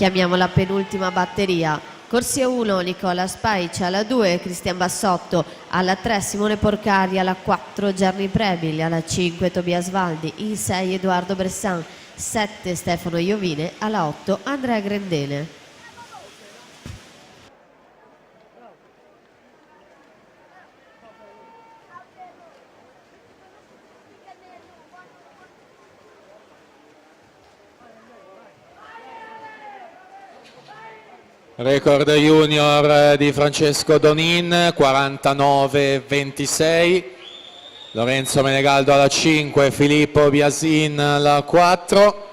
Chiamiamo la penultima batteria. Corsia 1 Nicola Spaicia, alla 2 Cristian Bassotto, alla 3 Simone Porcari, alla 4 Gianni Prebil, alla 5 Tobias Valdi, in 6 Edoardo Bressan, 7 Stefano Iovine, alla 8 Andrea Grendene. Record junior di Francesco Donin, 49-26. Lorenzo Menegaldo alla 5, Filippo Biasin alla 4.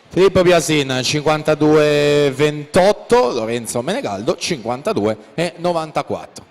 Filippo Biasin 52-28, Lorenzo Menegaldo 52-94.